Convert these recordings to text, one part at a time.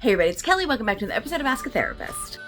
Hey everybody, it's Kelly. Welcome back to the episode of Ask a Therapist.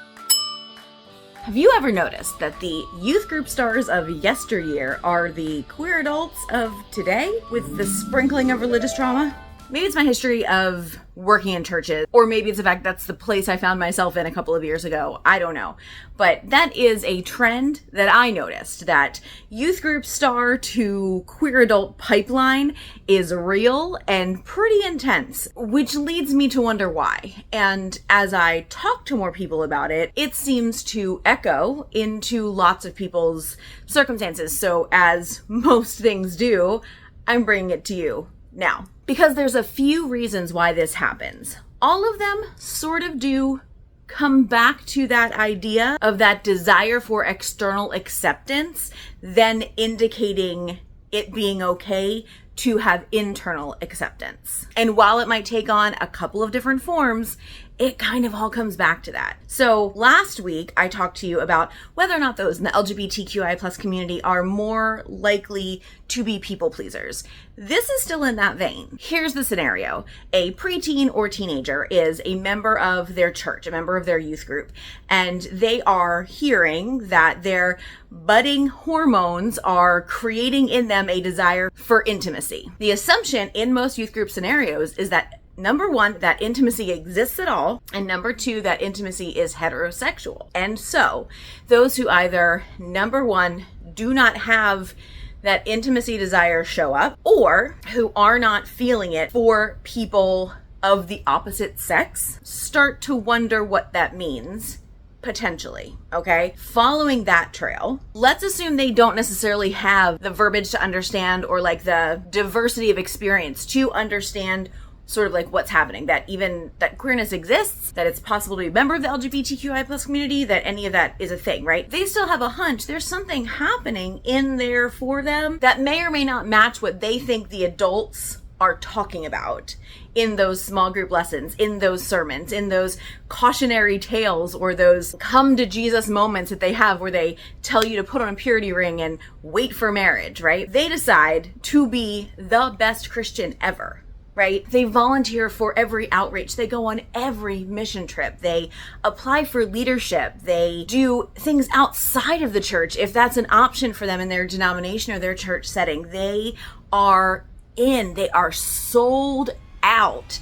Have you ever noticed that the youth group stars of yesteryear are the queer adults of today with the sprinkling of religious trauma? Maybe it's my history of working in churches, or maybe it's the fact that's the place I found myself in a couple of years ago. I don't know. But that is a trend that I noticed, that youth group star to queer adult pipeline is real and pretty intense, which leads me to wonder why. And as I talk to more people about it, it seems to echo into lots of people's circumstances. So as most things do, I'm bringing it to you now. Because there's a few reasons why this happens. All of them sort of do come back to that idea of that desire for external acceptance, then indicating it being okay to have internal acceptance. And while it might take on a couple of different forms, it kind of all comes back to that. So last week, I talked to you about whether or not those in the LGBTQI plus community are more likely to be people pleasers. This is still in that vein. Here's the scenario. A preteen or teenager is a member of their church, a member of their youth group, and they are hearing that their budding hormones are creating in them a desire for intimacy. The assumption in most youth group scenarios is that number one, that intimacy exists at all, and number two, that intimacy is heterosexual. And so those who either, number one, do not have that intimacy desire show up, or who are not feeling it for people of the opposite sex, start to wonder what that means. Potentially, okay? Following that trail, let's assume they don't necessarily have the verbiage to understand or like the diversity of experience to understand sort of like what's happening, that even that queerness exists, that it's possible to be a member of the LGBTQI plus community, that any of that is a thing, right? They still have a hunch there's something happening in there for them that may or may not match what they think the adults are talking about in those small group lessons, in those sermons, in those cautionary tales, or those come to Jesus moments that they have where they tell you to put on a purity ring and wait for marriage, right? They decide to be the best Christian ever. Right? They volunteer for every outreach. They go on every mission trip. They apply for leadership. They do things outside of the church if that's an option for them in their denomination or their church setting. They are in. They are sold out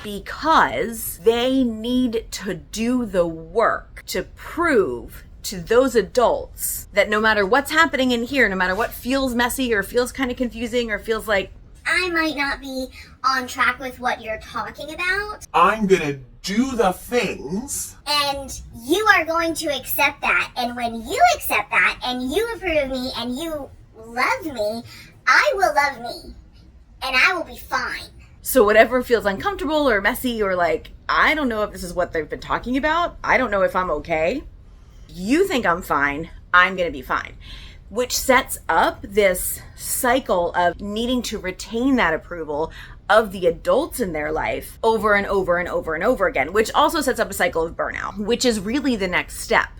because they need to do the work to prove to those adults that no matter what's happening in here, no matter what feels messy or feels kind of confusing or feels like I might not be on track with what you're talking about, I'm gonna do the things, and you are going to accept that. And when you accept that and you approve of me and you love me, I will love me and I will be fine. So whatever feels uncomfortable or messy or like, I don't know if this is what they've been talking about, I don't know if I'm okay, you think I'm fine, I'm gonna be fine. Which sets up this cycle of needing to retain that approval of the adults in their life over and over and over and over again, which also sets up a cycle of burnout, which is really the next step.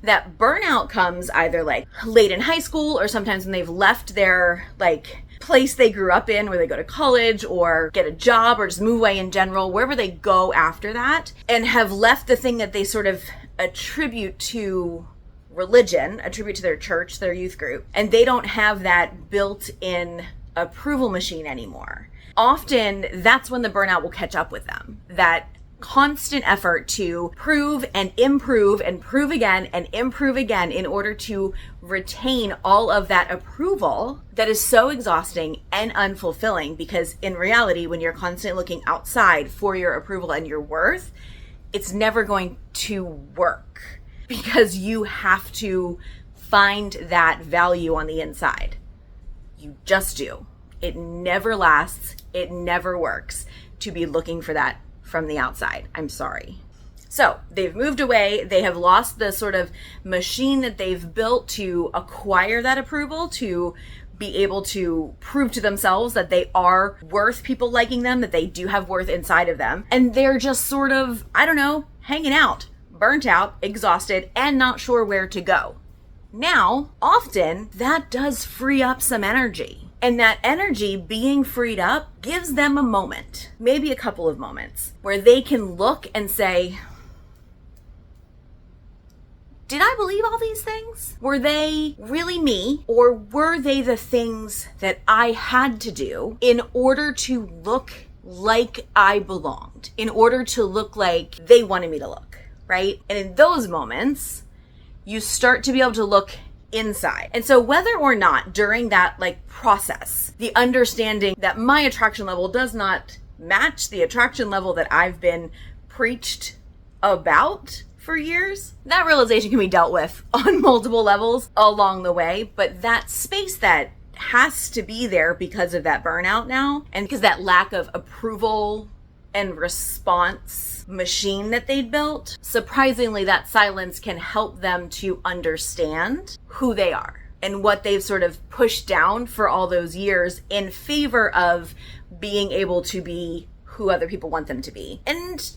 That burnout comes either like late in high school or sometimes when they've left their like place they grew up in, where they go to college or get a job or just move away in general, wherever they go after that, and have left the thing that they sort of attribute to religion, attribute to their church, their youth group, and they don't have that built-in approval machine anymore. Often, that's when the burnout will catch up with them. That constant effort to prove and improve and prove again and improve again in order to retain all of that approval that is so exhausting and unfulfilling, because in reality, when you're constantly looking outside for your approval and your worth, it's never going to work. Because you have to find that value on the inside. You just do. It never lasts. It never works to be looking for that from the outside. I'm sorry. So they've moved away. They have lost the sort of machine that they've built to acquire that approval, to be able to prove to themselves that they are worth people liking them, that they do have worth inside of them. And they're just sort of, I don't know, hanging out, burnt out, exhausted, and not sure where to go. Now, often that does free up some energy. And that energy being freed up gives them a moment, maybe a couple of moments, where they can look and say, did I believe all these things? Were they really me? Or were they the things that I had to do in order to look like I belonged, in order to look like they wanted me to look, right? And in those moments, you start to be able to look inside. And so whether or not during that process, the understanding that my attraction level does not match the attraction level that I've been preached about for years, that realization can be dealt with on multiple levels along the way. But that space that has to be there because of that burnout now, and because that lack of approval and response machine that they'd built, surprisingly, that silence can help them to understand who they are and what they've sort of pushed down for all those years in favor of being able to be who other people want them to be. And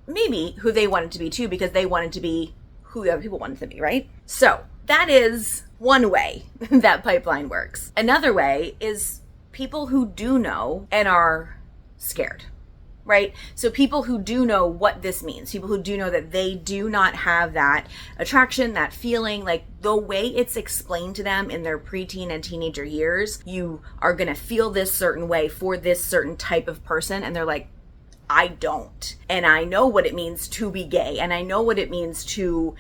maybe who they wanted to be too, because they wanted to be who other people wanted to be, right? So that is one way that pipeline works. Another way is people who do know and are scared, right? So people who do know what this means, people who do know that they do not have that attraction, that feeling, the way it's explained to them in their preteen and teenager years, you are going to feel this certain way for this certain type of person. And they're like, I don't. And I know what it means to be gay. And I know what it means to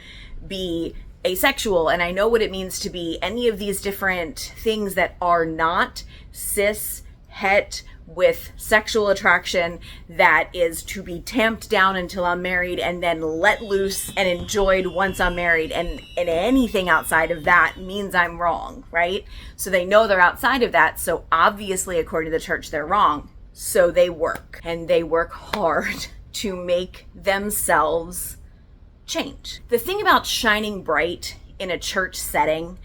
be asexual. And I know what it means to be any of these different things that are not cis, het, with sexual attraction, that is to be tamped down until I'm married and then let loose and enjoyed once I'm married. And anything outside of that means I'm wrong, right? So they know they're outside of that. So obviously, according to the church, they're wrong. So they work, and they work hard to make themselves change. The thing about shining bright in a church setting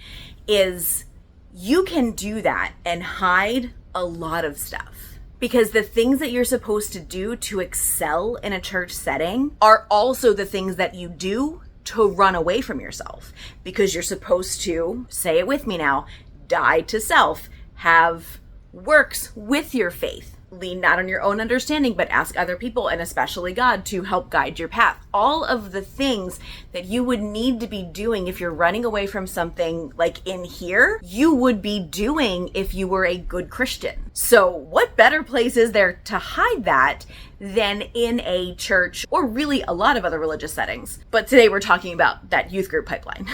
is you can do that and hide a lot of stuff, because the things that you're supposed to do to excel in a church setting are also the things that you do to run away from yourself, because you're supposed to, say it with me now, die to self, have works with your faith. Lean not on your own understanding, but ask other people, and especially God, to help guide your path. All of the things that you would need to be doing if you're running away from something in here, you would be doing if you were a good Christian. So what better place is there to hide that than in a church, or really a lot of other religious settings? But today we're talking about that youth group pipeline.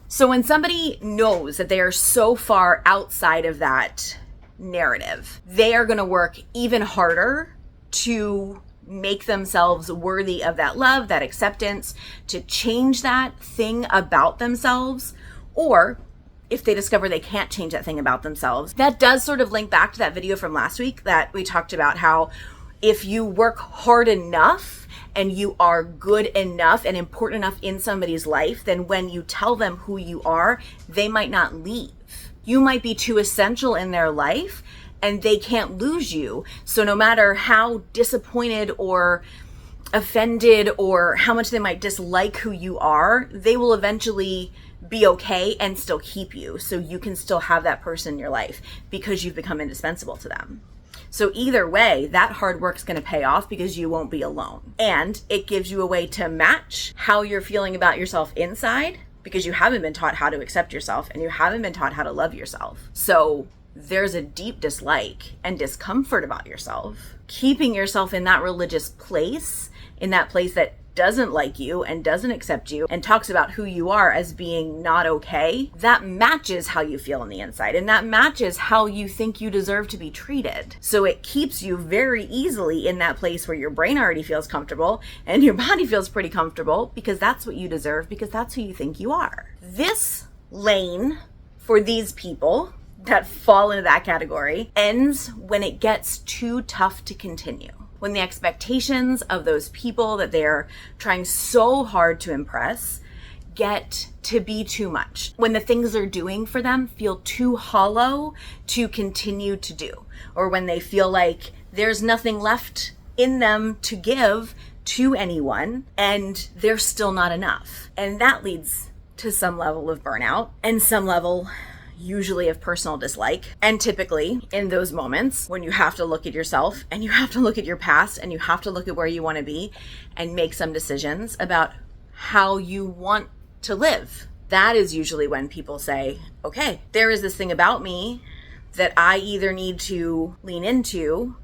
So when somebody knows that they are so far outside of that narrative, they are going to work even harder to make themselves worthy of that love, that acceptance, to change that thing about themselves. Or if they discover they can't change that thing about themselves, that does sort of link back to that video from last week that we talked about how if you work hard enough and you are good enough and important enough in somebody's life, then when you tell them who you are, they might not leave. You might be too essential in their life and they can't lose you. So no matter how disappointed or offended or how much they might dislike who you are, they will eventually be okay and still keep you. So you can still have that person in your life because you've become indispensable to them. So either way, that hard work's going to pay off because you won't be alone. And it gives you a way to match how you're feeling about yourself inside, because you haven't been taught how to accept yourself and you haven't been taught how to love yourself. So there's a deep dislike and discomfort about yourself. Keeping yourself in that religious place, in that place that doesn't like you and doesn't accept you and talks about who you are as being not okay, that matches how you feel on the inside, and that matches how you think you deserve to be treated. So it keeps you very easily in that place where your brain already feels comfortable and your body feels pretty comfortable, because that's what you deserve, because that's who you think you are. This lane for these people that fall into that category ends when it gets too tough to continue. When the expectations of those people that they're trying so hard to impress get to be too much. When the things they're doing for them feel too hollow to continue to do. Or when they feel like there's nothing left in them to give to anyone and they're still not enough. And that leads to some level of burnout and some level, usually of personal dislike. And typically in those moments when you have to look at yourself and you have to look at your past and you have to look at where you want to be and make some decisions about how you want to live, that is usually when people say, okay, there is this thing about me that I either need to lean into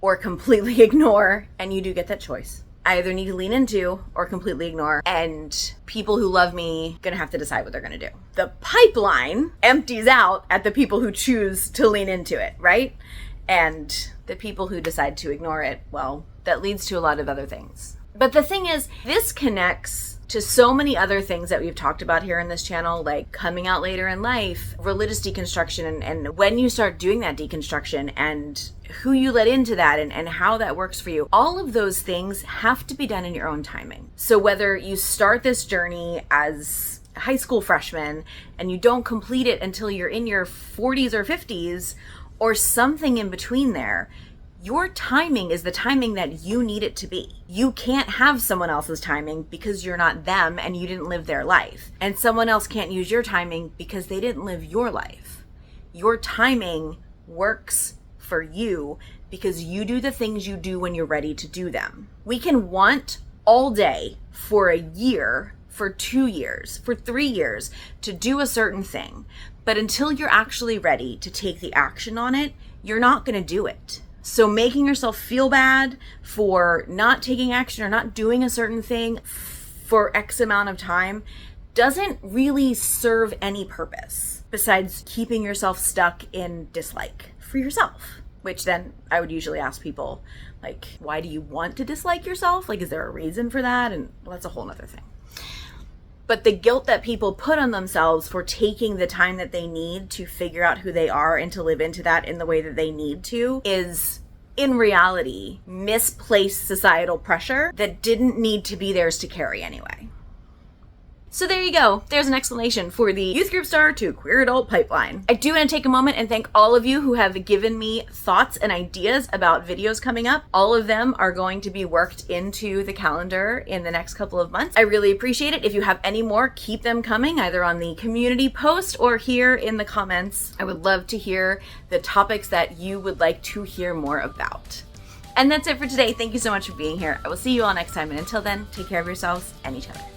or completely ignore, and you do get that choice. I either need to lean into or completely ignore, and people who love me gonna have to decide what they're gonna do. The pipeline empties out at the people who choose to lean into it, right? And the people who decide to ignore it, well, that leads to a lot of other things. But the thing is, this connects to so many other things that we've talked about here in this channel, like coming out later in life, religious deconstruction, and when you start doing that deconstruction and who you let into that and how that works for you. All of those things have to be done in your own timing. So whether you start this journey as a high school freshman and you don't complete it until you're in your 40s or 50s or something in between there, your timing is the timing that you need it to be. You can't have someone else's timing because you're not them and you didn't live their life. And someone else can't use your timing because they didn't live your life. Your timing works for you because you do the things you do when you're ready to do them. We can want all day for a year, for 2 years, for 3 years to do a certain thing. But until you're actually ready to take the action on it, you're not going to do it. So making yourself feel bad for not taking action or not doing a certain thing for X amount of time doesn't really serve any purpose besides keeping yourself stuck in dislike for yourself. Which then I would usually ask people, like, why do you want to dislike yourself? Like, is there a reason for that? And well, that's a whole nother thing. But the guilt that people put on themselves for taking the time that they need to figure out who they are and to live into that in the way that they need to is, in reality, misplaced societal pressure that didn't need to be theirs to carry anyway. So there you go. There's an explanation for the youth group star to queer adult pipeline. I do want to take a moment and thank all of you who have given me thoughts and ideas about videos coming up. All of them are going to be worked into the calendar in the next couple of months. I really appreciate it. If you have any more, keep them coming either on the community post or here in the comments. I would love to hear the topics that you would like to hear more about. And that's it for today. Thank you so much for being here. I will see you all next time. And until then, take care of yourselves and each other.